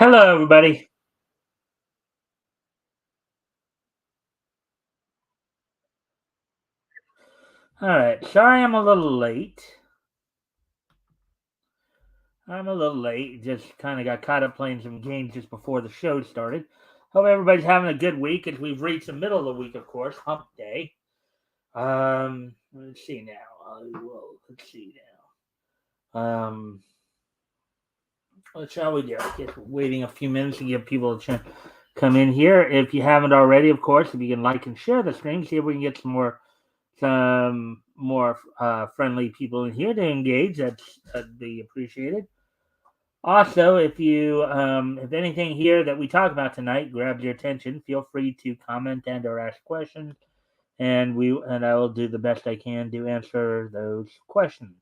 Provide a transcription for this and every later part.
Hello, everybody. All right. Sorry I'm a little late. I'm a little late. Just kind of got caught up playing some games just before the show started. Hope everybody's having a good week as we've reached the middle of the week, of course, hump day. Let's see now. Let's see now. What shall we do? I guess we're waiting a few minutes to give people a chance to come in here. If you haven't already, of course, if you can like and share the stream, see if we can get some more friendly people in here to engage. That'd be appreciated. Also, if anything here that we talk about tonight grabs your attention, feel free to comment and or ask questions, and I will do the best I can to answer those questions.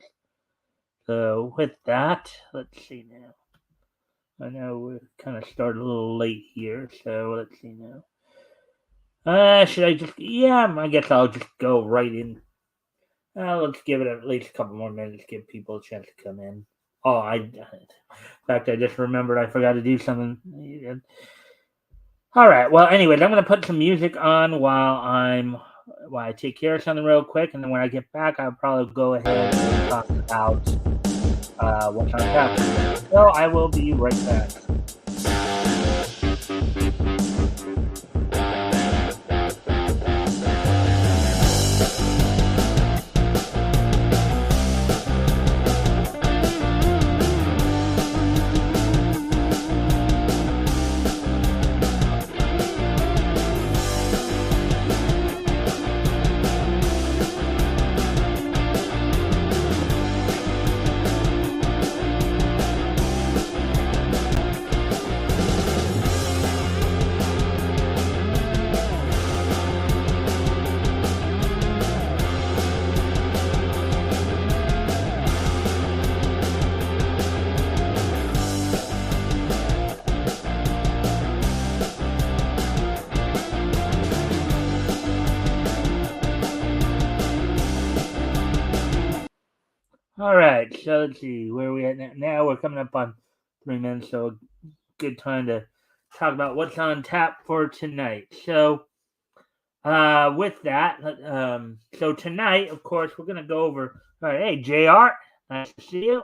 So with that, let's see now. I know we kind of started a little late here, so let's see now. Should I just? Yeah, I guess I'll just go right in. Let's give it at least a couple more minutes, give people a chance to come in. In fact, I just remembered I forgot to do something. All right. Well, anyways, I'm going to put some music on while I take care of something real quick, and then when I get back, I'll probably go ahead and talk about what's on tap. So I will be right back. All right, so let's see where we at now. Now we're coming up on 3 minutes, so good time to talk about what's on tap for tonight. So, with that, so tonight, of course, we're gonna go over. All right, hey Jr., nice to see you. You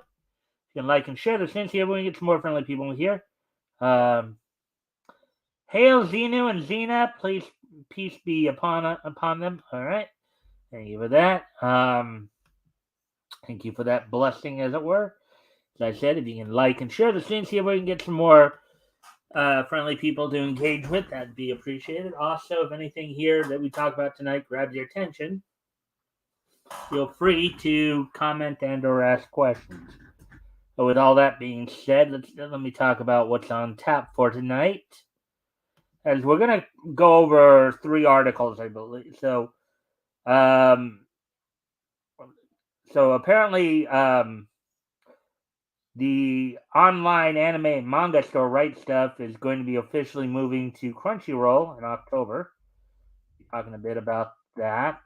can like and share the since here. We get some more friendly people in here. Hail Zenu and Xena, please peace be upon them. All right, thank you for that. Thank you for that blessing, as it were. As I said, if you can like and share the stream, see if we can get some more friendly people to engage with, that'd be appreciated. Also, if anything here that we talk about tonight grabs your attention, feel free to comment and or ask questions. But with all that being said, let me talk about what's on tap for tonight. As we're gonna go over 3 articles, I believe. So apparently, the online anime and manga store Right Stuff is going to be officially moving to Crunchyroll in October. Talking a bit about that.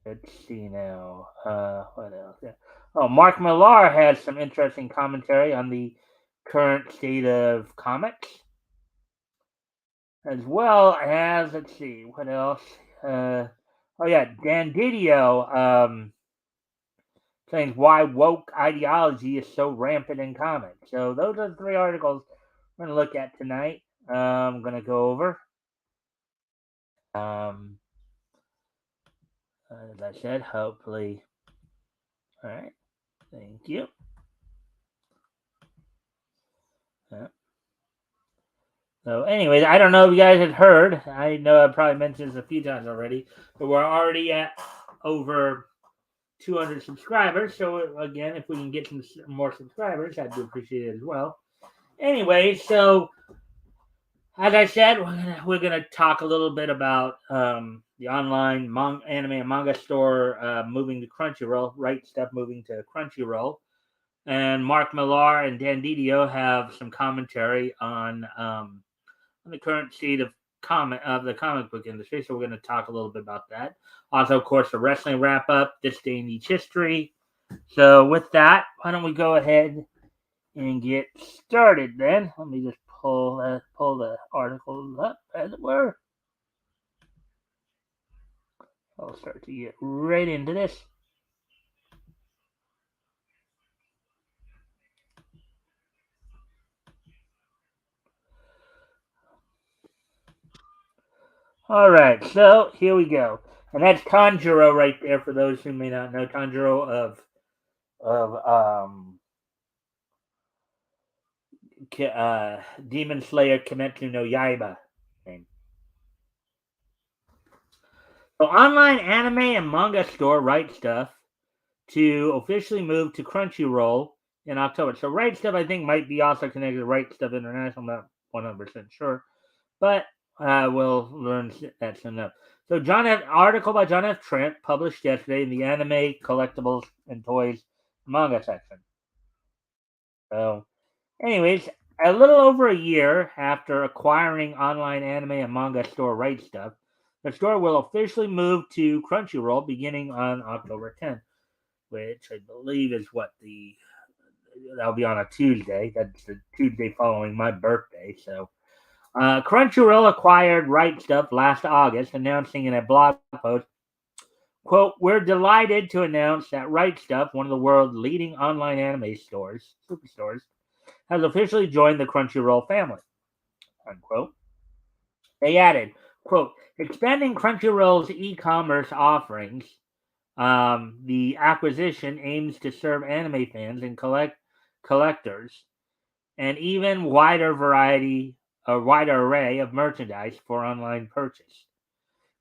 Let's see now. What else? Yeah. Oh, Mark Millar has some interesting commentary on the current state of comics, as well as, let's see, what else? Oh yeah, Dan Didio saying why woke ideology is so rampant in comics. So those are the 3 articles we're going to look at tonight. I'm going to go over. Um, as I said, hopefully. All right. Thank you. So, anyways, I don't know if you guys had heard. I know I probably mentioned this a few times already, but we're already at over 200 subscribers. So, again, if we can get some more subscribers, I'd appreciate it as well. Anyway, so as I said, we're gonna talk a little bit about the online anime and manga store moving to Crunchyroll. Right Stuff moving to Crunchyroll, and Mark Millar and Dan Didio have some commentary on the current state of the comic book industry. So we're going to talk a little bit about that. Also, of course, the wrestling wrap up, this day in each history. So with that, why don't we go ahead and get started then. Let me just pull the articles up, as it were. I'll start to get right into this. All right, so here we go, and that's Tanjiro right there. For those who may not know, Tanjiro of Demon Slayer Kimetsu no Yaiba. So, online anime and manga store Right Stuff to officially move to Crunchyroll in October. So, Right Stuff, I think, might be also connected to Right Stuff International. I'm not 100% sure, but we'll learn that soon enough. So, article by John F. Trent published yesterday in the Anime Collectibles and Toys manga section. So, anyways, a little over a year after acquiring online anime and manga store Right Stuff, the store will officially move to Crunchyroll beginning on October 10th, which I believe is that'll be on a Tuesday. That's the Tuesday following my birthday. So, Crunchyroll acquired Right Stuff last August, announcing in a blog post, quote, "We're delighted to announce that Right Stuff, one of the world's leading online anime superstores, has officially joined the Crunchyroll family," unquote. They added, quote, "Expanding Crunchyroll's e-commerce offerings, the acquisition aims to serve anime fans and collectors an even wider array of merchandise for online purchase,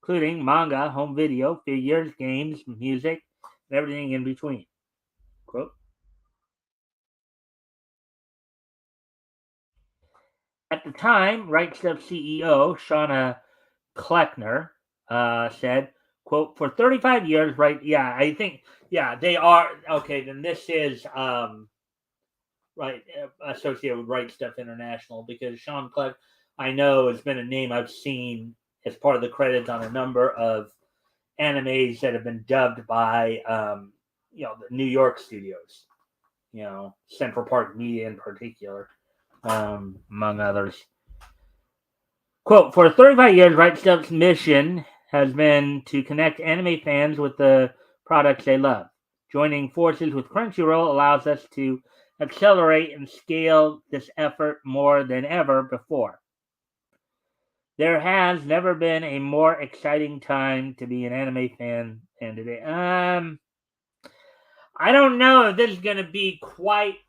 including manga, home video, figures, games, music, and everything in between." Quote. At the time, Right Stuff CEO Shauna Kleckner said, quote, "For 35 years, right? Yeah, I think, yeah, they are. Okay, then this is right associated with Right Stuff International, because Sean Kleck, I know, has been a name I've seen as part of the credits on a number of animes that have been dubbed by, the New York studios, Central Park Media in particular, among others. Quote, "For 35 years, Right Stuff's mission has been to connect anime fans with the products they love. Joining forces with Crunchyroll allows us to accelerate and scale this effort more than ever before. There has never been a more exciting time to be an anime fan than today." I don't know if this is going to be quite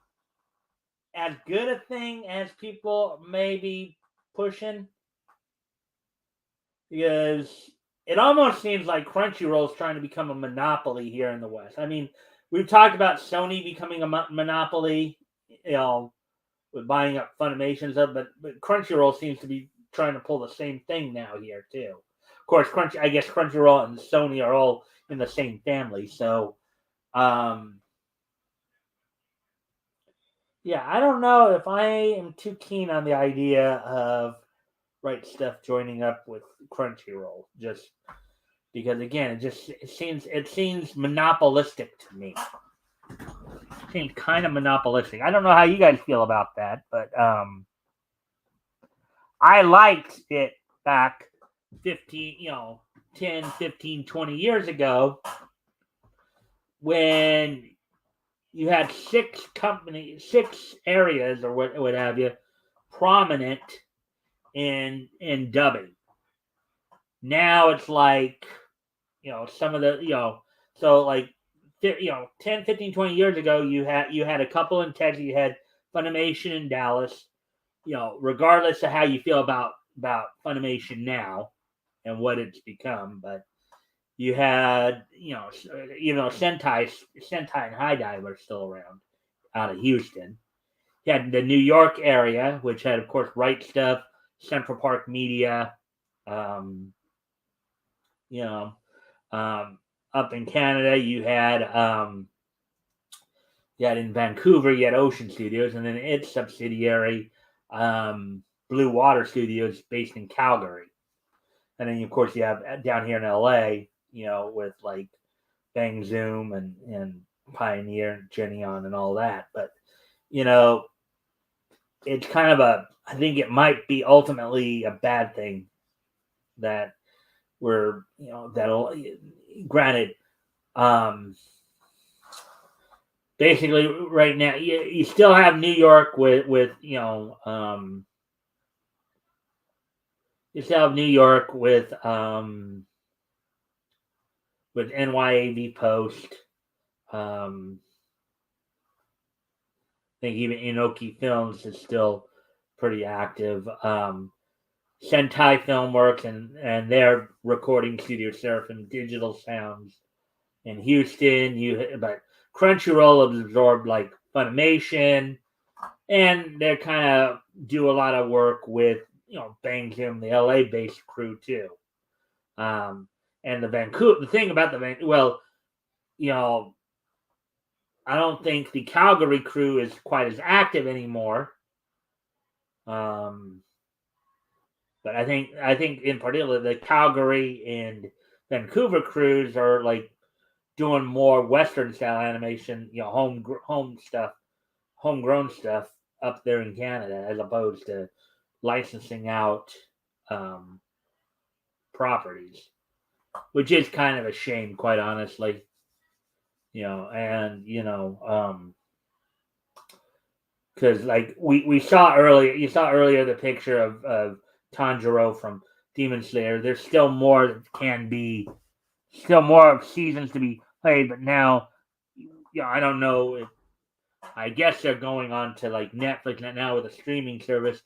as good a thing as people may be pushing, because it almost seems like Crunchyroll is trying to become a monopoly here in the West. I mean, we've talked about Sony becoming a monopoly, with buying up Funimation stuff, but Crunchyroll seems to be trying to pull the same thing now here too. Of course, I guess Crunchyroll and Sony are all in the same family, so yeah, I don't know if I am too keen on the idea of Right Stuff joining up with Crunchyroll, just because, again, it seems monopolistic to me. It seems kind of monopolistic. I don't know how you guys feel about that, but I liked it back 10, 15, 20 years ago, when you had six areas or what have you, prominent in dubbing. Now it's like, some of the, so like, 10, 15, 20 years ago, you had a couple in Texas. You had Funimation in Dallas. Regardless of how you feel about Funimation now and what it's become, but you had, Sentai and High Dive are still around out of Houston. You had the New York area, which had, of course, Right Stuff, Central Park Media, um, you know, up in Canada, you had in Vancouver, you had Ocean Studios, and then its subsidiary, Blue Water Studios, based in Calgary. And then, of course, you have down here in LA, with like Bang Zoom and Pioneer, Geneon, and all that. But, it's kind of I think it might be ultimately a bad thing that that'll, granted, um, basically right now you still have New York you still have New York with NYAV Post. I think even Inoki Films is still pretty active. Sentai Filmworks and their recording studio, Seraphim Digital Sounds in Houston. But Crunchyroll absorbed like Funimation, and they kind of do a lot of work with Bang Zoom, the LA based crew too. And the Vancouver. The thing about you know, I don't think the Calgary crew is quite as active anymore. Um, but I think in particular the Calgary and Vancouver crews are like doing more Western style animation, home stuff, homegrown stuff up there in Canada, as opposed to licensing out um, properties, which is kind of a shame, quite honestly. And because like we saw earlier, you saw earlier the picture of Tanjiro from Demon Slayer. There's still more that can be, still more seasons to be played, but now, I don't know if, I guess they're going on to like Netflix now with a streaming service.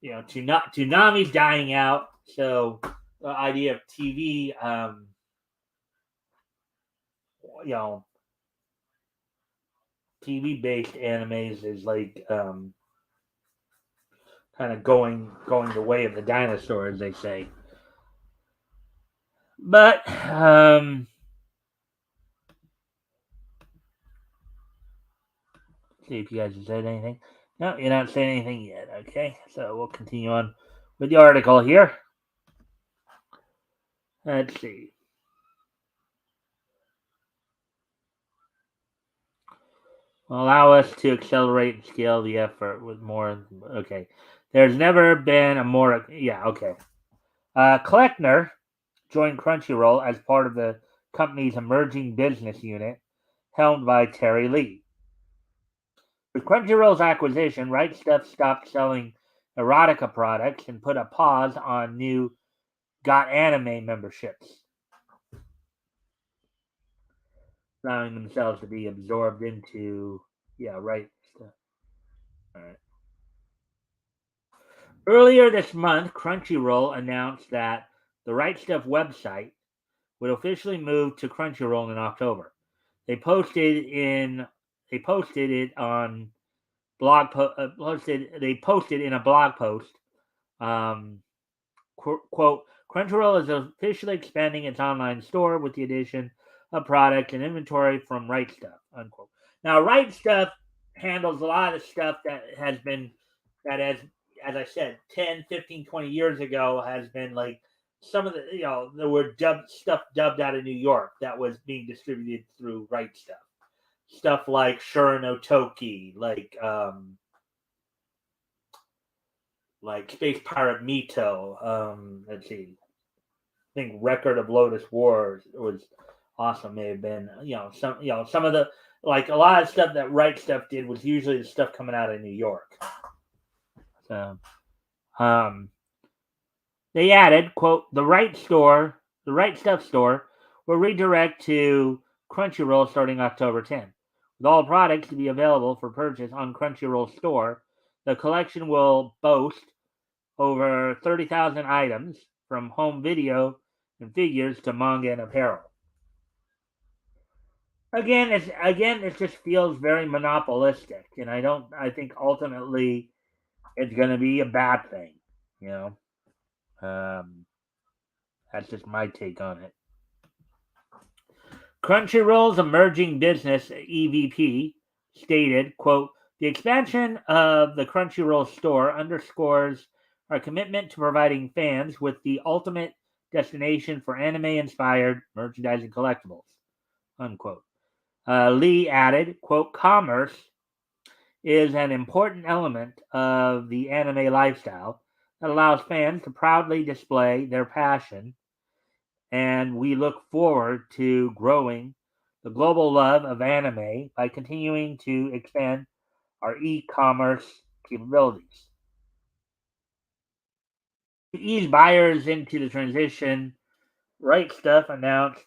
Toonami's dying out, so the idea of TV, you know, TV based animes is like kind of going the way of the dinosaur, as they say. But see if you guys have said anything. No, you're not saying anything yet. Okay, so we'll continue on with the article here. Let's see. Will allow us to accelerate and scale the effort with more. Okay, there's never been a more. Yeah, okay. Kleckner joined Crunchyroll as part of the company's emerging business unit, helmed by Terry Lee. With Crunchyroll's acquisition, Right Stuf stopped selling erotica products and put a pause on new Got Anime memberships, allowing themselves to be absorbed into, Right Stuf. All right. Earlier this month, Crunchyroll announced that the Right Stuf website would officially move to Crunchyroll in October. They posted it on they posted in a blog post, um, quote, Crunchyroll is officially expanding its online store with the addition of product and inventory from Right Stuf, unquote. Now, Right Stuf handles a lot of stuff that has, as I said, 10, 15, 20 years ago has been like some of the, there were stuff dubbed out of New York that was being distributed through Right Stuf. Stuff like Shura no Toki, like Space Pirate Mito. Let's see. I think Record of Lotus Wars was awesome. May have been, some of the, like, a lot of stuff that Right Stuf did was usually the stuff coming out of New York. So, they added, quote, the Right Stuf store will redirect to Crunchyroll starting October 10th. With all products to be available for purchase on Crunchyroll store, the collection will boast over 30,000 items from home video and figures to manga and apparel. It just feels very monopolistic, and I think ultimately it's going to be a bad thing. You know, that's just my take on it. Crunchyroll's emerging business EVP stated, quote, the expansion of the Crunchyroll store underscores our commitment to providing fans with the ultimate destination for anime-inspired merchandise and collectibles, unquote. Lee added, quote, commerce is an important element of the anime lifestyle that allows fans to proudly display their passion, and we look forward to growing the global love of anime by continuing to expand our e-commerce capabilities. To ease buyers into the transition, Right Stuff announced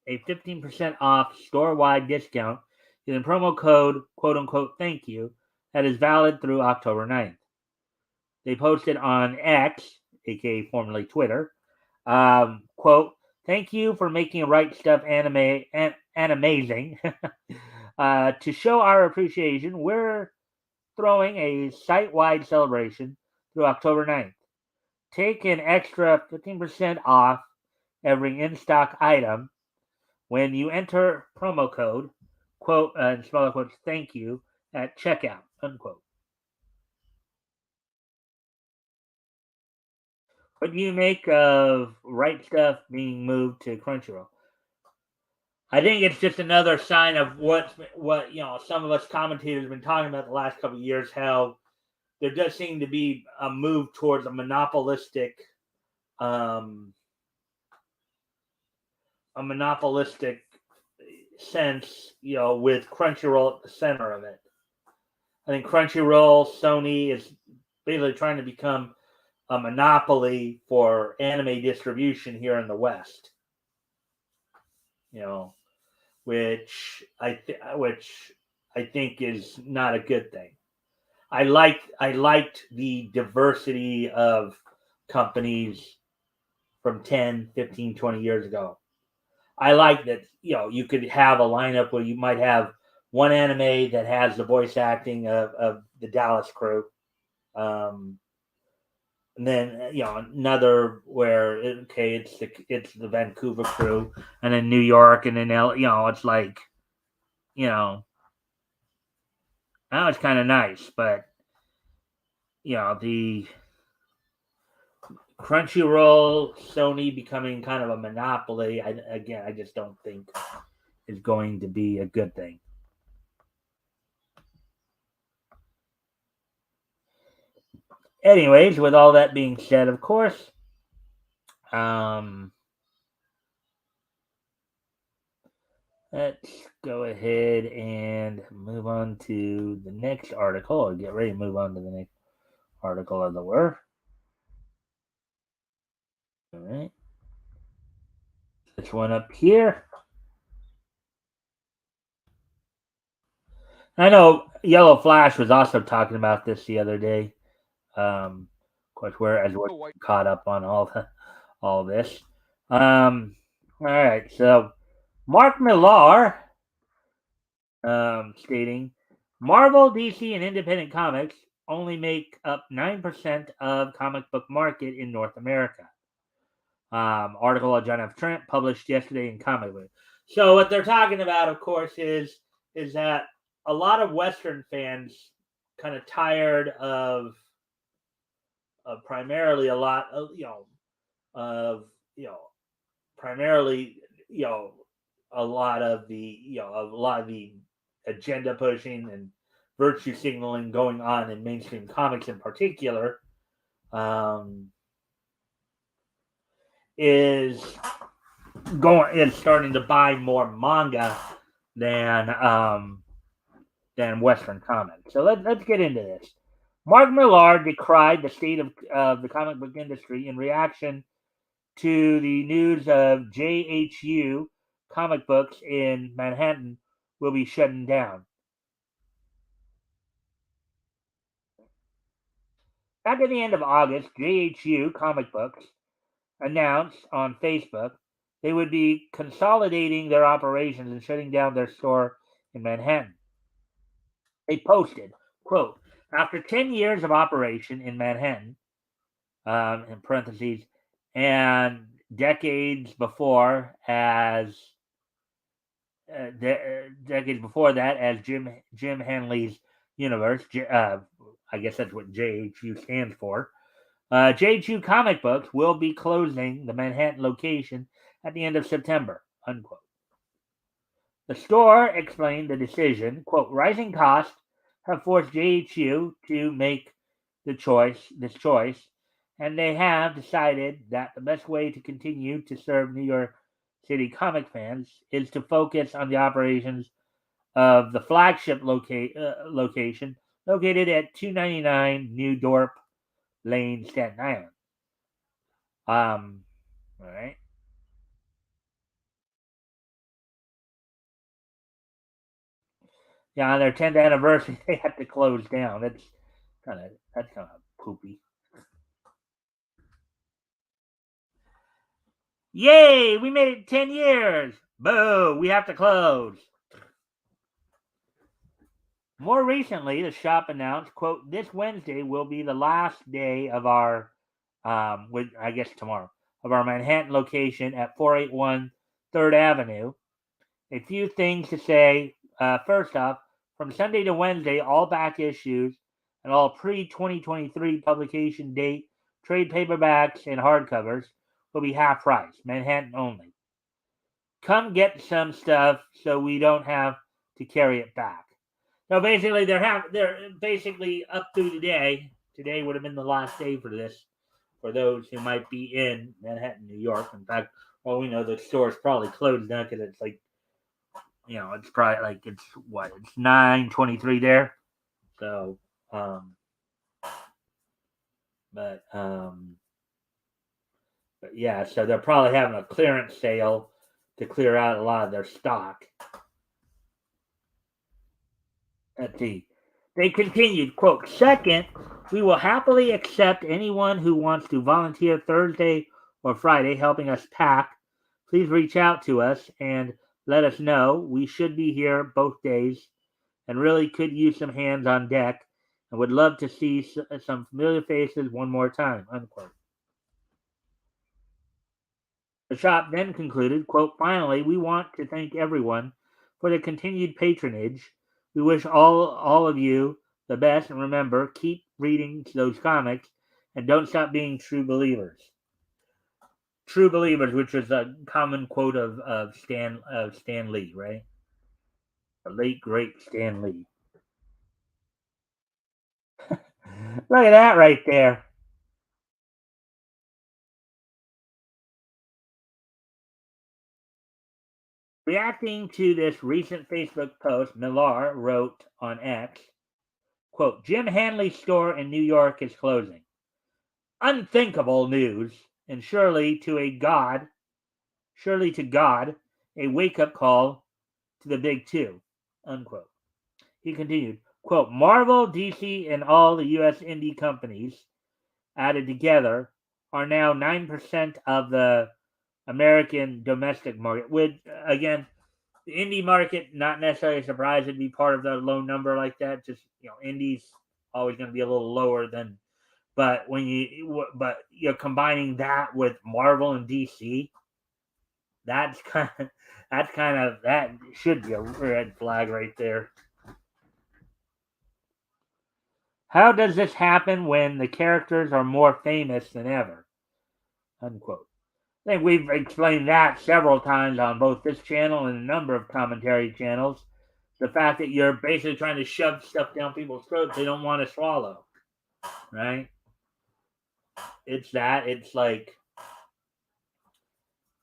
a 15% off store-wide discount using promo code quote unquote thank you that is valid through October 9th. They posted on X, aka formerly Twitter, quote, thank you for making Right Stuff amazing. To show our appreciation, we're throwing a site-wide celebration through October 9th. Take an extra 15% off every in-stock item when you enter promo code, quote, and smaller quotes, thank you, at checkout, unquote. What do you make of Right Stuff being moved to Crunchyroll? I think it's just another sign of what some of us commentators have been talking about the last couple of years. How there does seem to be a move towards um, a monopolistic sense, with Crunchyroll at the center of it. I think Crunchyroll, Sony is basically trying to become a monopoly for anime distribution here in the West. Which I think is not a good thing. I liked the diversity of companies from 10, 15, 20 years ago. I like that, you could have a lineup where you might have one anime that has the voice acting of the Dallas crew. And then another where it's the Vancouver crew, and then New York, and then it's like now it's kind of nice, but the Crunchyroll, Sony becoming kind of a monopoly. I just don't think is going to be a good thing. Anyways, with all that being said, of course, let's go ahead and move on to the next article, or get ready to move on to the next article of the word. All right. This one up here. I know Yellow Flash was also talking about this the other day. Of course, we're caught up on all this. All right, so Mark Millar stating Marvel, DC, and independent comics only make up 9% of comic book market in North America. Article of John F. Trent published yesterday in Comic Book. So what they're talking about, of course, is that a lot of Western fans kind of tired of primarily a lot of primarily a lot of the agenda pushing and virtue signaling going on in mainstream comics in particular, is starting to buy more manga than Western comics. So let's get into this. Mark Millar decried the state of the comic book industry in reaction to the news of JHU comic books in Manhattan will be shutting down. Back at the end of August, JHU comic books announced on Facebook they would be consolidating their operations and shutting down their store in Manhattan. They posted, quote, after 10 years of operation in Manhattan, in parentheses, and decades before that as Jim Hanley's universe, I guess that's what JHU stands for. JHU Comic Books will be closing the Manhattan location at the end of September, unquote. The store explained the decision, quote, rising costs, have forced JHU to make this choice, and they have decided that the best way to continue to serve New York City comic fans is to focus on the operations of the flagship location located at 299 New Dorp Lane, Staten Island. All right. Yeah, on their 10th anniversary, they had to close down. That's kind of poopy. Yay! We made it 10 years. Boo! We have to close. More recently, the shop announced, "quote This Wednesday will be the last day of our, I guess tomorrow, of our Manhattan location at 481 Third Avenue. A few things to say. First off, from Sunday to Wednesday, all back issues and all pre-2023 publication date trade paperbacks and hardcovers will be half price, Manhattan only. Come get some stuff so we don't have to carry it back." So basically, they're basically up through today. Today would have been the last day for this for those who might be in Manhattan, New York. In fact, well, we know the store's probably closed now because it's like it's probably like it's 9:23 there. So, um, but um, but yeah, so they're probably having a clearance sale to clear out a lot of their stock. Let's see. They continued, "quote Second, we will happily accept anyone who wants to volunteer Thursday or Friday helping us pack. Please reach out to us and let us know. We should be here both days and really could use some hands on deck and would love to see some familiar faces one more time." Unquote. The shop then concluded, "quote Finally, we want to thank everyone for the continued patronage. We wish all of you the best, and remember, keep reading those comics and don't stop being true believers." True believers, which was a common quote of Stan Lee, right? The late great Stan Lee. Look at that right there. Reacting to this recent Facebook post, Millar wrote on X, "quote Jim Hanley's store in New York is closing. Unthinkable news, and surely to God, a wake-up call to the big two." Unquote. He continued, "quote Marvel, DC, and all the US indie companies added together are now 9% of the American domestic market." Which, again, the indie market, not necessarily surprised it'd be part of the low number like that. Just indies always going to be a little lower than. But but you're combining that with Marvel and DC, that's kind of that should be a red flag right there. How does this happen when the characters are more famous than ever? Unquote. I think we've explained that several times on both this channel and a number of commentary channels. The fact that you're basically trying to shove stuff down people's throats they don't want to swallow, right? It's like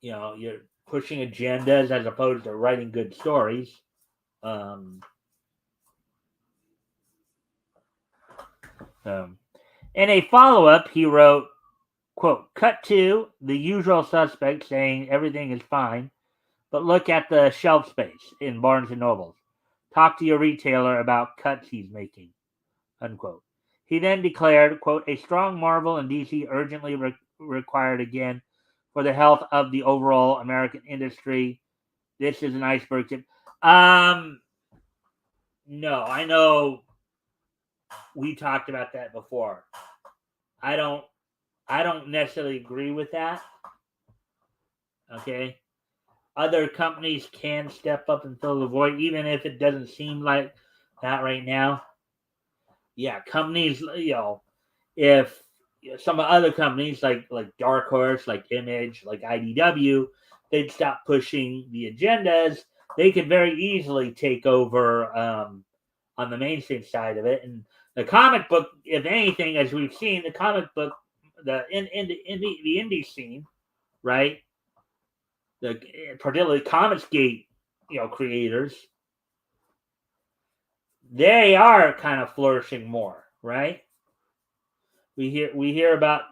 you're pushing agendas as opposed to writing good stories. Um, in a follow-up, he wrote, "quote Cut to the usual suspects saying everything is fine, but look at the shelf space in Barnes and Nobles. Talk to your retailer about cuts he's making." Unquote. He then declared, "quote A strong Marvel and DC urgently required again for the health of the overall American industry. This is an iceberg tip." No, I know we talked about that before. I don't I don't necessarily agree with that. Okay. Other companies can step up and fill the void, even if it doesn't seem like that right now. Yeah, companies, if some other companies like Dark Horse, like Image, like IDW, they'd stop pushing the agendas. They could very easily take over on the mainstream side of it. And the comic book, if anything, as we've seen, the comic book, the indie scene, right? Particularly Comicsgate, creators, they are kind of flourishing more, right? We hear about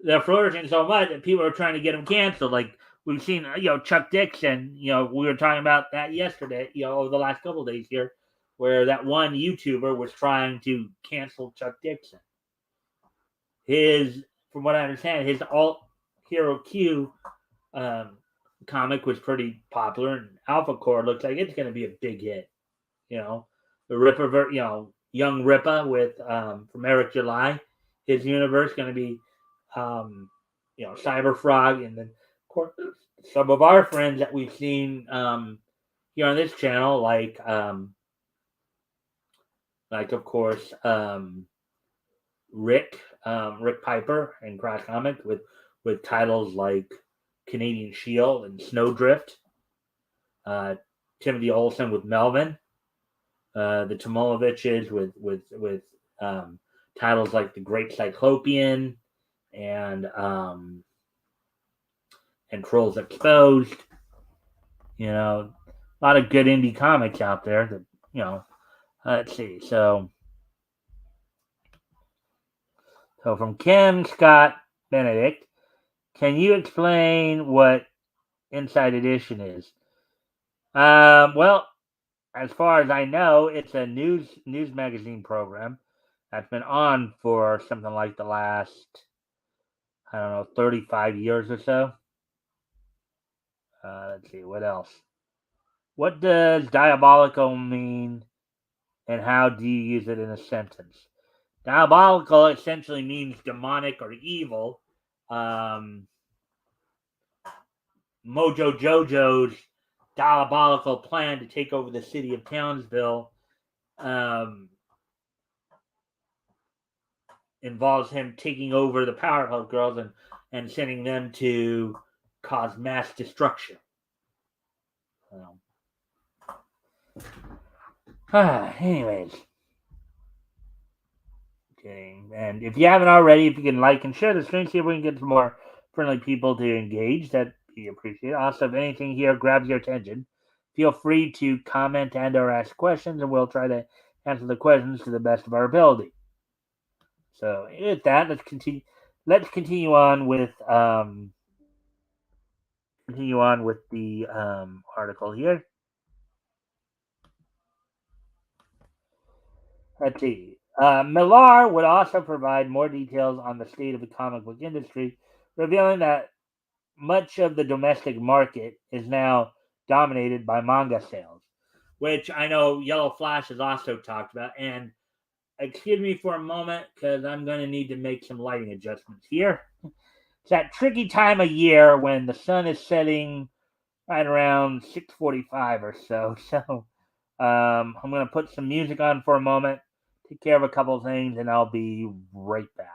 they're flourishing so much that people are trying to get them canceled. Like we've seen, Chuck Dixon. We were talking about that yesterday. Over the last couple of days here, where that one YouTuber was trying to cancel Chuck Dixon. From what I understand, his Alt Hero Q comic was pretty popular, and Alpha Core looks like it's going to be a big hit. The Ripper, Young Ripper with from Eric July, his universe going to be, Cyber Frog, and then of course some of our friends that we've seen here on this channel, like of course Rick Piper and Cross Comic with titles like Canadian Shield and Snowdrift, Timothy Olsen with Melvin, the Tomoloviches with titles like The Great Cyclopean and Trolls Exposed. A lot of good indie comics out there that, let's see. So from Kim Scott Benedict, can you explain what Inside Edition is? Well, as far as I know, it's a news magazine program that's been on for something like the last, 35 years or so. Let's see, what else? What does diabolical mean, and how do you use it in a sentence? Diabolical essentially means demonic or evil. Mojo Jojo's diabolical plan to take over the city of Townsville involves him taking over the Powerpuff Girls and sending them to cause mass destruction. Anyways. Okay. And if you haven't already, if you can like and share the stream, see if we can get some more friendly people to engage, that'd be appreciated. Also, if anything here grabs your attention, feel free to comment and or ask questions, and we'll try to answer the questions to the best of our ability. So with that, let's continue on with the article here. Let's see. Millar would also provide more details on the state of the comic book industry, revealing that much of the domestic market is now dominated by manga sales, which I know Yellow Flash has also talked about. And excuse me for a moment, because I'm going to need to make some lighting adjustments here. It's that tricky time of year when the sun is setting right around 6:45 or so. So I'm going to put some music on for a moment, take care of a couple of things, and I'll be right back.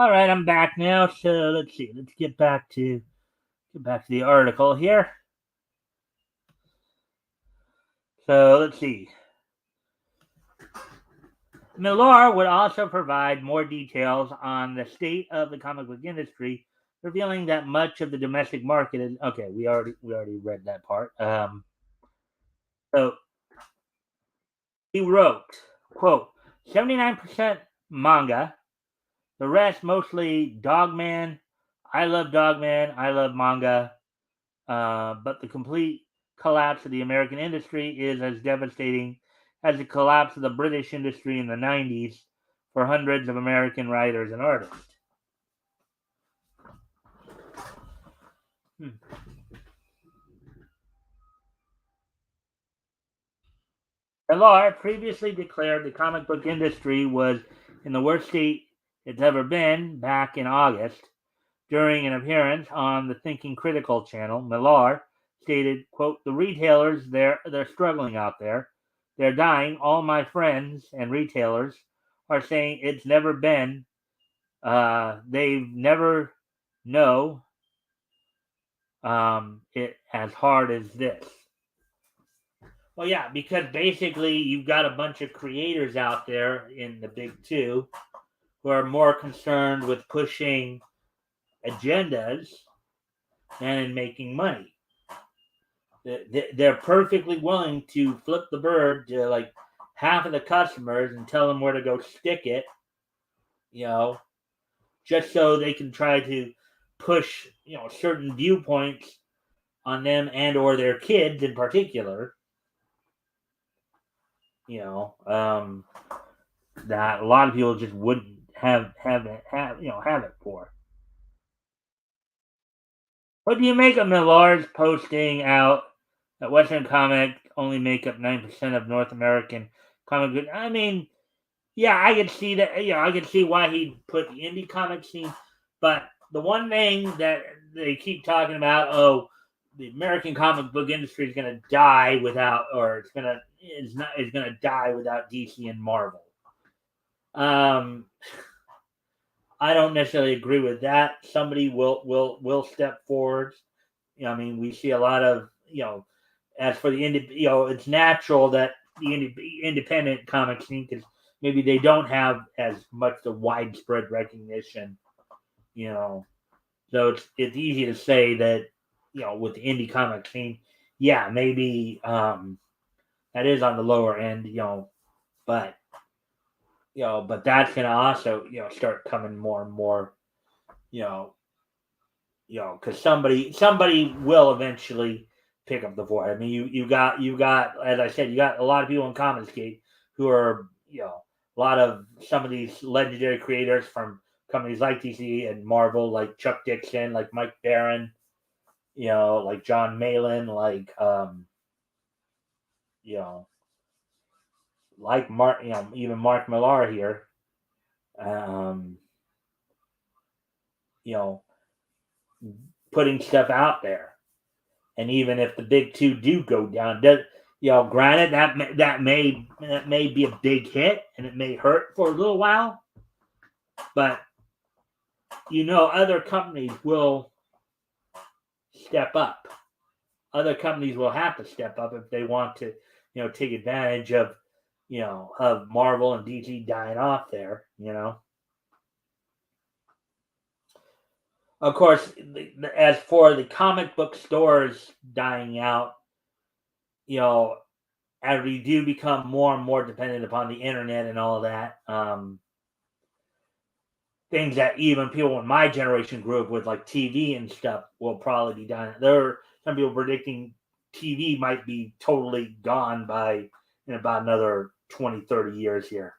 All right, I'm back now. So let's see. Let's get back to the article here. So let's see. Millar would also provide more details on the state of the comic book industry, revealing that much of the domestic market is okay. We already read that part. So he wrote, quote, 79% manga, the rest mostly Dogman. I love Dogman. I love manga. But the complete collapse of the American industry is as devastating as the collapse of the British industry in the 90s for hundreds of American writers and artists. Millar previously declared the comic book industry was in the worst state it's ever been back in August. During an appearance on the Thinking Critical channel, Millar stated, quote, the retailers, they're struggling out there. They're dying. All my friends and retailers are saying it's never been, they've never know it as hard as this. Well, yeah, because basically you've got a bunch of creators out there in the big two who are more concerned with pushing agendas than in making money. They're perfectly willing to flip the bird to like half of the customers and tell them where to go stick it, just so they can try to push, certain viewpoints on them and or their kids in particular. That a lot of people just wouldn't have it for. What do you make of Millar's posting out that Western comic only make up 9% of North American comic goods? I mean, yeah, I could see that. I could see why he put the indie comic scene, but the one thing that they keep talking about, the American comic book industry is going to die without, or is going to die without DC and Marvel. I don't necessarily agree with that. Somebody will step forward. I mean, we see a lot of as for the it's natural that the independent comic scene, because maybe they don't have as much the widespread recognition. So it's easy to say that with the indie comic scene, yeah, maybe that is on the lower end, but but that's gonna also start coming more and more, because somebody will eventually pick up the void. I mean, you got as I said, you got a lot of people in Comicsgate who are a lot of some of these legendary creators from companies like DC and Marvel, like Chuck Dixon, like Mike Barron, like John Malin, like like Mark, even Mark Millar here, you know, putting stuff out there. And even if the big two do go down, granted that may be a big hit and it may hurt for a little while, but other companies will step up. Other companies will have to step up if they want to, take advantage of, of Marvel and DC dying off there. Of course, as for the comic book stores dying out, as we do become more and more dependent upon the internet and all of that, things that even people in my generation grew up with, like TV and stuff, will probably be done. There are some people predicting TV might be totally gone by in about another 20, 30 years here.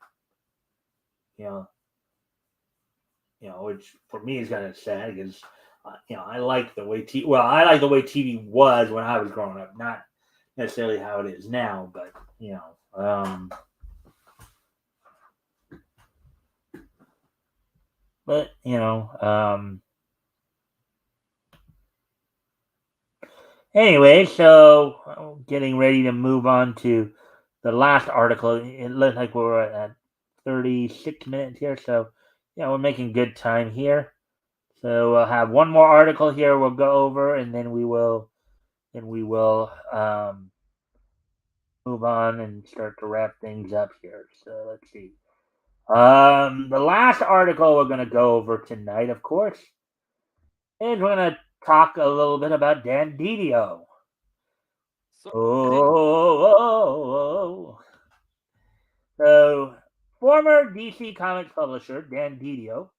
Which for me is kind of sad because, I like the way I like the way TV was when I was growing up, not necessarily how it is now, but anyway, so getting ready to move on to the last article. It looks like we're at 36 minutes here, so Yeah, we're making good time here. So we'll have one more article here we'll go over, and then we will move on and start to wrap things up here. So let's see. The last article we're going to go over tonight, of course, is we're going to talk a little bit about Dan Didio. Oh. So, former DC Comics publisher Dan Didio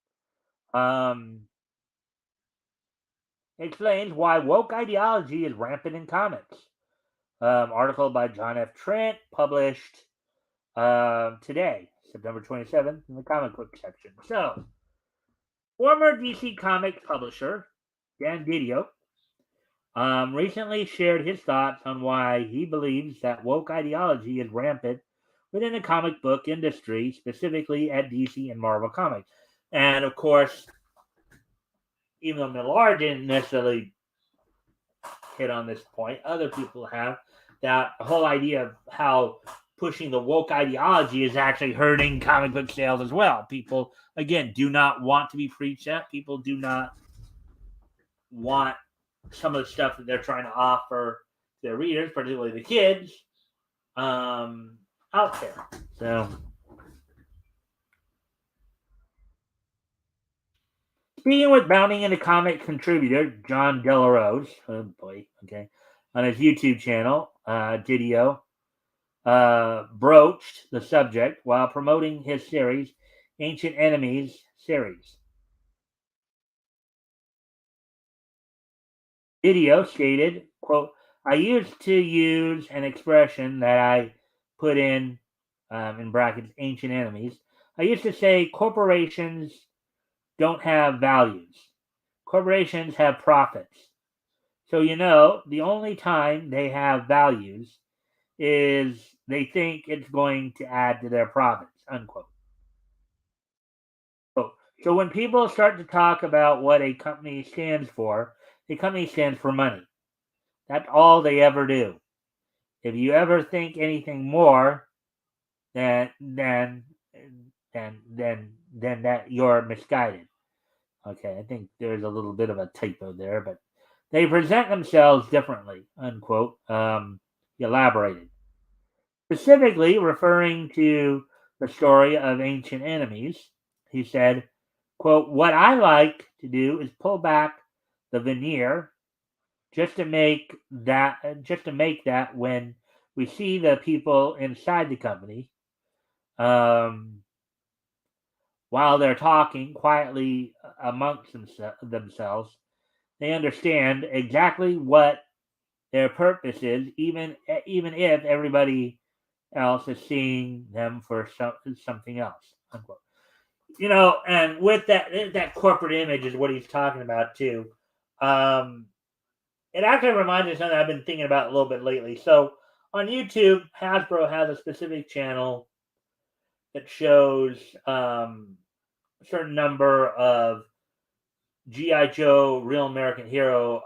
explains why woke ideology is rampant in comics. Article by John F. Trent, published today, September 27th, in the comic book section. So, former DC Comics publisher Dan Didio recently shared his thoughts on why he believes that woke ideology is rampant within the comic book industry, specifically at DC and Marvel Comics. And of course, even though Millar didn't necessarily hit on this point, other people have, that whole idea of how pushing the woke ideology is actually hurting comic book sales as well. People, again, do not want to be preached at. People do not want some of the stuff that they're trying to offer their readers, particularly the kids, out there. So, speaking with Bounding into Comic contributor John Delarose, oh boy, okay, on his YouTube channel, Didio broached the subject while promoting his series, Ancient Enemies series. Didio stated, quote, I used to use an expression that I put in brackets, ancient enemies. I used to say corporations don't have values. Corporations have profits. So, the only time they have values is they think it's going to add to their profits, unquote. So when people start to talk about what a company stands for, the company stands for money. That's all they ever do. If you ever think anything more, then that you're misguided. Okay, I think there's a little bit of a typo there, but they present themselves differently, unquote. He elaborated. Specifically referring to the story of Ancient Enemies, he said, quote, what I like to do is pull back the veneer just to make that when we see the people inside the company, um, while they're talking quietly amongst themselves, they understand exactly what their purpose is, even if everybody else is seeing them for something else. Unquote. And with that corporate image is what he's talking about too. It actually reminds me of something I've been thinking about a little bit lately. So on YouTube, Hasbro has a specific channel that shows a certain number of G.I. Joe, Real American Hero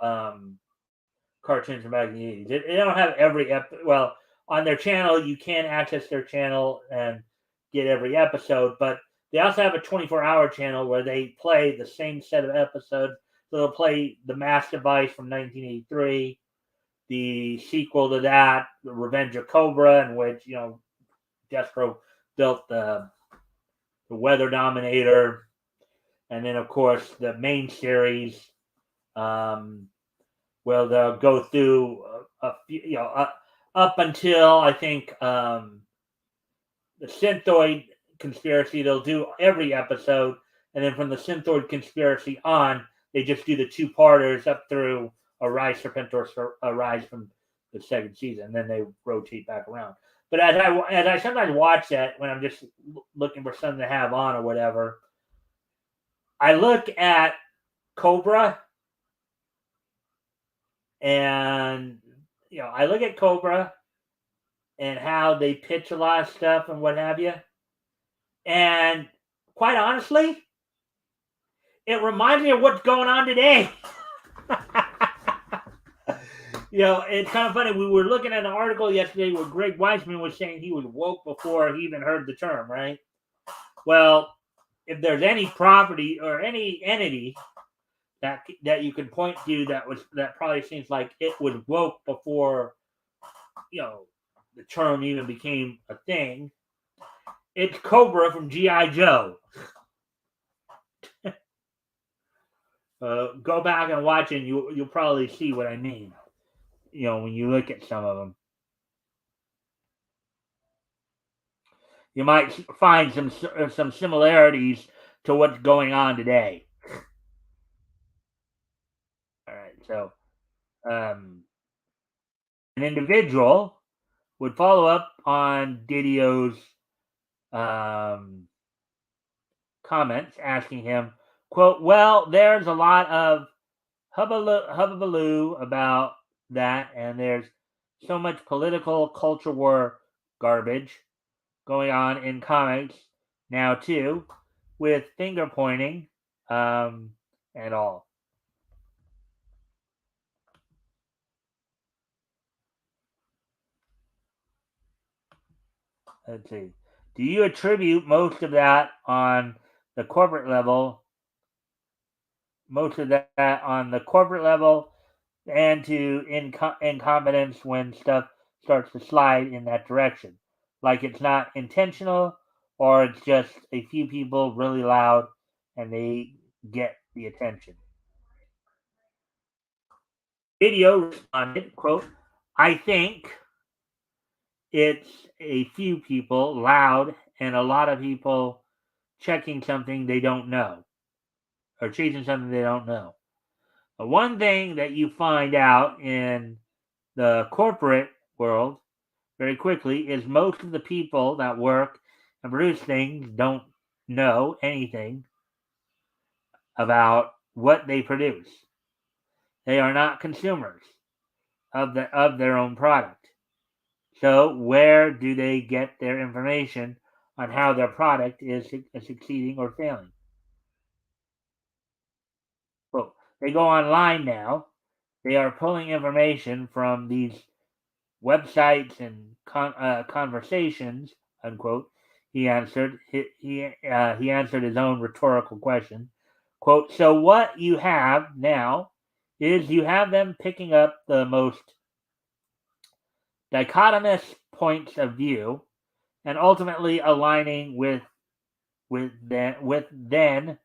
cartoons from back in the 80s. They don't have every well, on their channel, you can access their channel and get every episode, but they also have a 24-hour channel where they play the same set of episodes. So they'll play The Mass Device from 1983, the sequel to that, The Revenge of Cobra, in which, Destro built the Weather Dominator, and then, of course, the main series, where they'll go through up until I think the Synthoid conspiracy. They'll do every episode, and then from the Synthoid conspiracy on, they just do the two-parters up through Arise Serpentor, Arise from the second season, and then they rotate back around. But as I sometimes watch that when I'm just looking for something to have on or whatever, I look at Cobra. And I look at Cobra and how they pitch a lot of stuff and what have you. And quite honestly, it reminds me of what's going on today. It's kind of funny. We were looking at an article yesterday where Greg Weisman was saying he was woke before he even heard the term, right? Well, if there's any property or any entity that you can point to that probably seems like it was woke before the term even became a thing, it's Cobra from G.I. Joe. Go back and watch it, and you'll probably see what I mean. When you look at some of them, you might find some similarities to what's going on today. All right, so an individual would follow up on Didio's comments, asking him, quote, "Well, there's a lot of hubbubaloo about that, and there's so much political culture war garbage going on in comics now too, with finger pointing and all." Let's see. Do you attribute most of that on the corporate level? Most of that on the corporate level, and to incompetence when stuff starts to slide in that direction. Like it's not intentional, or it's just a few people really loud and they get the attention. Video responded, quote, "I think it's a few people loud and a lot of people checking something they don't know or chasing something they don't know. But one thing that you find out in the corporate world very quickly is most of the people that work and produce things don't know anything about what they produce. They are not consumers of their own product. So where do they get their information on how their product is succeeding or failing? Well, they go online now. They are pulling information from these websites and conversations, unquote. He answered. He answered his own rhetorical question. Quote, "So what you have now is you have them picking up the most dichotomous points of view and ultimately aligning with then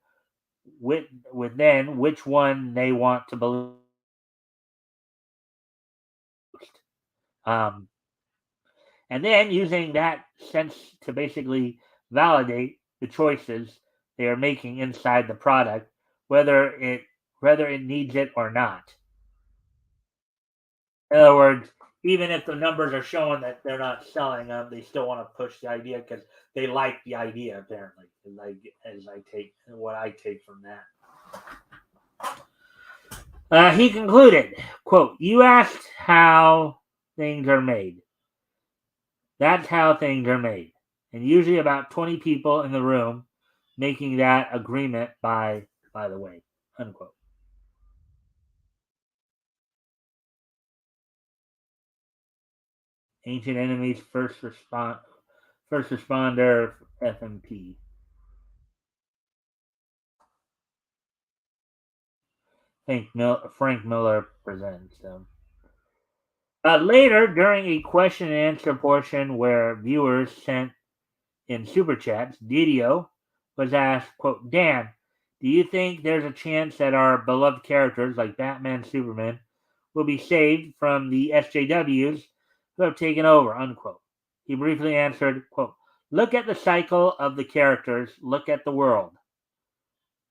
which one they want to believe." Um, and then using that sense to basically validate the choices they are making inside the product, whether it whether it needs it or not. In other words, even if the numbers are showing that they're not selling them, they still want to push the idea because they like the idea. Apparently, as I take what I take from that. He concluded, quote, "You asked how things are made. That's how things are made. And usually about 20 people in the room making that agreement by the way." Unquote. Ancient Enemies First Responder FMP. Frank Miller presents them. Later, during a question and answer portion where viewers sent in super chats, Didio was asked, quote, "Dan, do you think there's a chance that our beloved characters like Batman, Superman will be saved from the SJWs who have taken over?" Unquote. He briefly answered, quote, "Look at the cycle of the characters, look at the world.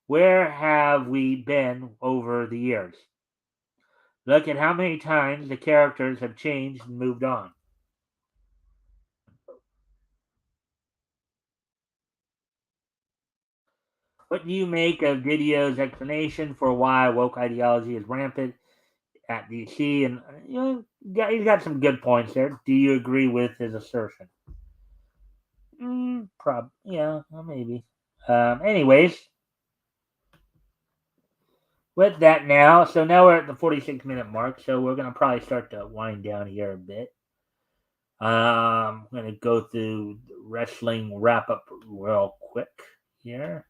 Where have we been over the years? Look at how many times the characters have changed and moved on." What do you make of Didio's explanation for why woke ideology is rampant at DC? And he's got some good points there. Do you agree with his assertion? Yeah, well, maybe. Anyways, with that now, so now we're at the 46-minute mark, so we're gonna probably start to wind down here a bit. I'm gonna go through the wrestling wrap up real quick here.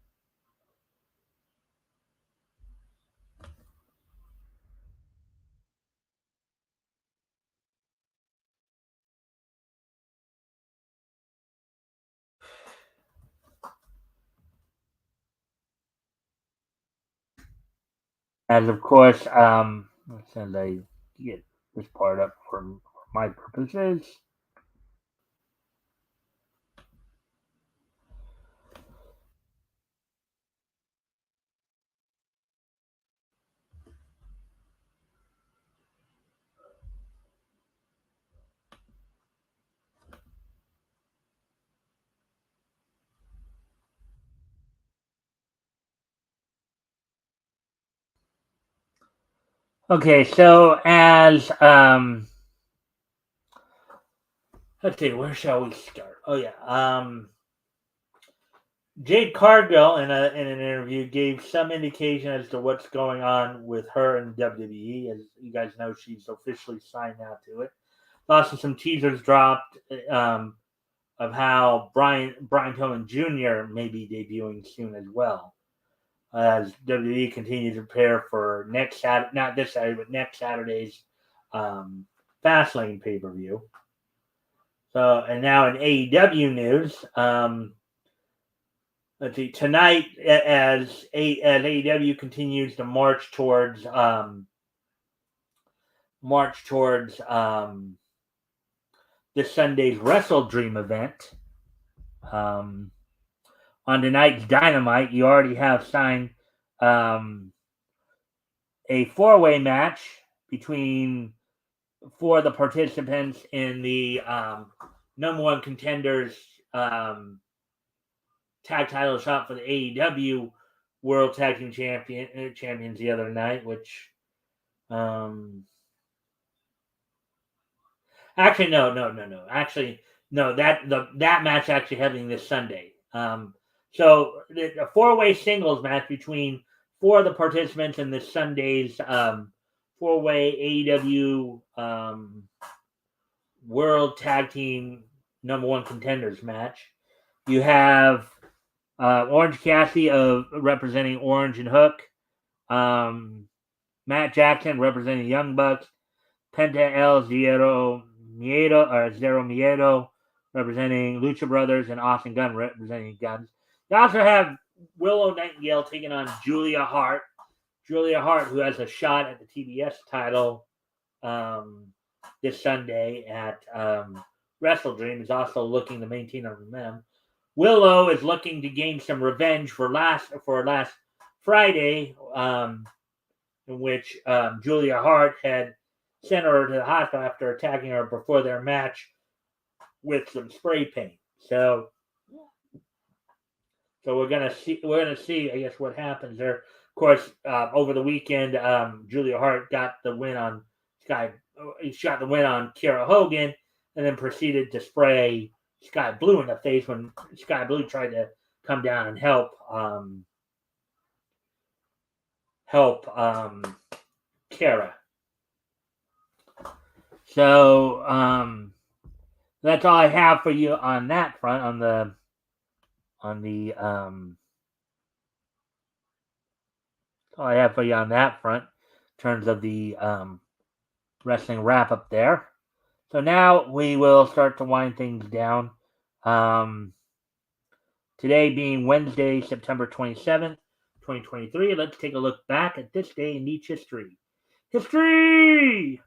as of course, as I get this part up for my purposes. Okay, so as let's see, where shall we start? Oh yeah, Jade Cargill in an interview gave some indication as to what's going on with her in WWE. As you guys know, she's officially signed now to it. Also, some teasers dropped of how Brian Pillman Jr. may be debuting soon as well, as WWE continues to prepare for next Saturday, not this Saturday, but next Saturday's Fastlane pay per view. So, and now in AEW news, let's see, tonight as AEW continues to march towards this Sunday's Wrestle Dream event. On tonight's Dynamite, you already have signed a four-way match between four of the participants in the number one contenders tag title shot for the AEW World Tag Team Champions the other night, which actually no. Actually, no, that match actually happening this Sunday. So a four-way singles match between four of the participants in this Sunday's four-way AEW World Tag Team number one contenders match. You have Orange Cassidy representing Orange and Hook, Matt Jackson representing Young Bucks, Penta El Zero Miedo representing Lucha Brothers, and Austin Gunn representing Guns. You also have Willow Nightingale taking on Julia Hart. Julia Hart, who has a shot at the TBS title this Sunday at Wrestle Dream, is also looking to maintain her momentum. Willow is looking to gain some revenge for last Friday, in which Julia Hart had sent her to the hospital after attacking her before their match with some spray paint. So we're gonna see. I guess what happens there. Of course, over the weekend, Julia Hart got the win on Sky. Shot the win on Kiera Hogan, and then proceeded to spray Sky Blue in the face when Sky Blue tried to come down and help Kiera. So that's all I have for you on that front. All I have for you on that front in terms of the wrestling wrap up there. So now we will start to wind things down. Today being Wednesday, September 27th, 2023. Let's take a look back at this day in Nietzsche history. History!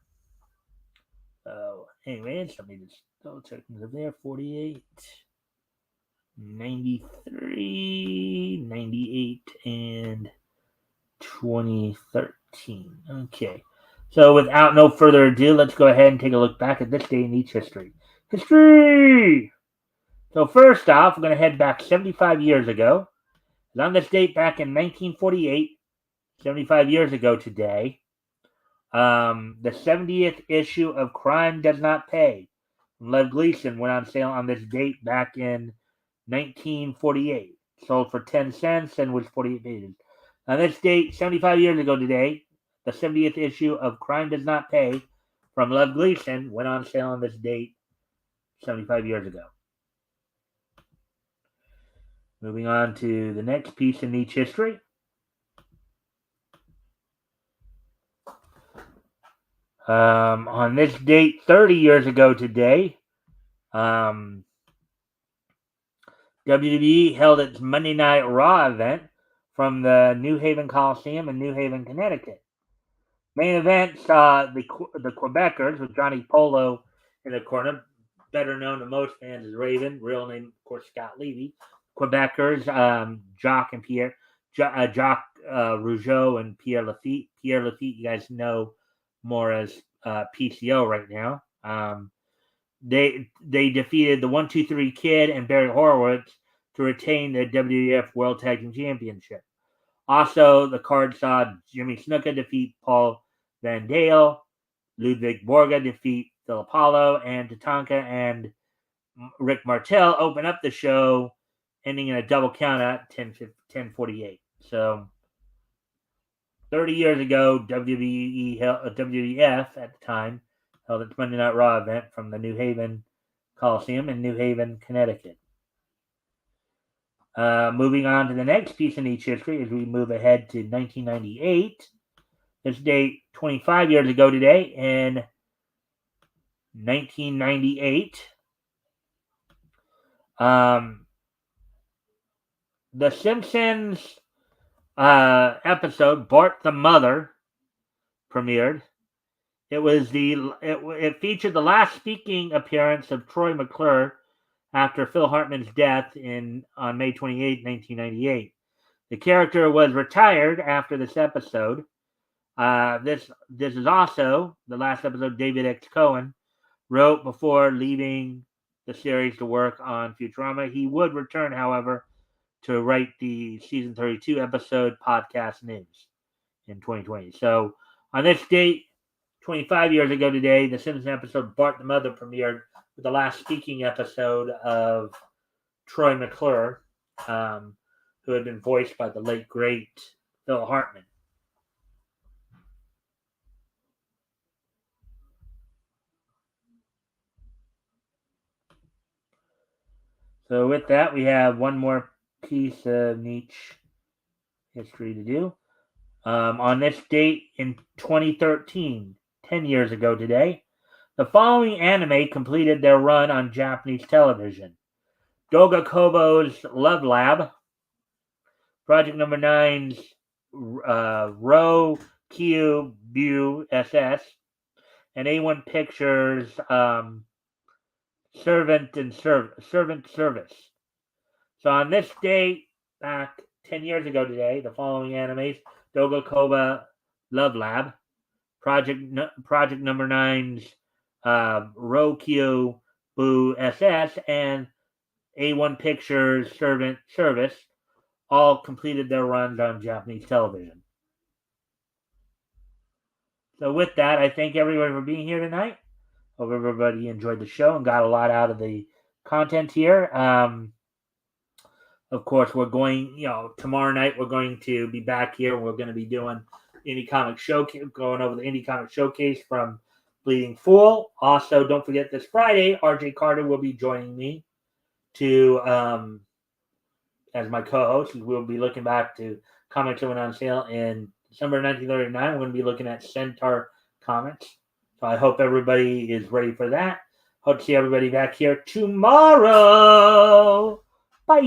So, anyways, let me just double check there. 48, 93, 98, and 2013. Okay. So, without no further ado, let's go ahead and take a look back at this day in Nietzsche history. History! So, first off, we're going to head back 75 years ago. On this date, back in 1948, 75 years ago today, the 70th issue of Crime Does Not Pay from Lev Gleason went on sale on this date back in 1948. Sold for 10 cents and was 48 pages. On this date, 75 years ago today, the 70th issue of Crime Does Not Pay from Lev Gleason went on sale on this date 75 years ago. Moving on to the next piece in Nietzsche history. On this date, 30 years ago today, WWE held its Monday Night Raw event from the New Haven Coliseum in New Haven, Connecticut. Main event saw the Quebecers with Johnny Polo in the corner, better known to most fans as Raven, real name, of course, Scott Levy. Quebecers, Jacques and Pierre, Jacques Rougeau and Pierre Lafitte. Pierre Lafitte, you guys know more as PCO right now. They defeated the 1-2-3 Kid and Barry Horowitz to retain the WWF World Tag Team Championship. Also, the card saw Jimmy Snuka defeat Paul Van Dale, Ludwig Borga defeat Phil Apollo, and Tatanka and Rick Martel open up the show, ending in a double count at 10:48. So, 30 years ago, WWF at the time held its Monday Night Raw event from the New Haven Coliseum in New Haven, Connecticut. Moving on to the next piece in each history as we move ahead to 1998. This date 25 years ago today in 1998. The Simpsons episode Bart the Mother premiered. It featured the last speaking appearance of Troy McClure after Phil Hartman's death on May 28, 1998. The character was retired after this episode. This is also the last episode David X. Cohen wrote before leaving the series to work on Futurama. He would return, however, to write the season 32 episode Podcast News in 2020. So on this date, 25 years ago today, the Simpsons episode Bart the Mother premiered with the last speaking episode of Troy McClure, who had been voiced by the late, great Phil Hartman. So with that, we have one more piece of niche history to do. On this date in 2013, 10 years ago today, the following anime completed their run on Japanese television. Doga Kobo's Love Lab, Project Number 9's Ro Kyu Bu SS, and A1 Pictures Servant Service. So on this date, back 10 years ago today, the following animes: Doga Koba Love Lab, Project Number 9's Rokyu Bu SS, and A1 Pictures Servant Service all completed their runs on Japanese television. So with that, I thank everyone for being here tonight. Hope everybody enjoyed the show and got a lot out of the content here. Of course, we're going, tomorrow night we're going to be back here. We're going to be doing Indie Comic Showcase, going over the Indie Comic Showcase from Bleeding Fool. Also, don't forget this Friday, RJ Carter will be joining me to as my co-host. We'll be looking back to comics that went on sale in December 1939. We're going to be looking at Centaur comics. So I hope everybody is ready for that. Hope to see everybody back here tomorrow. Bye.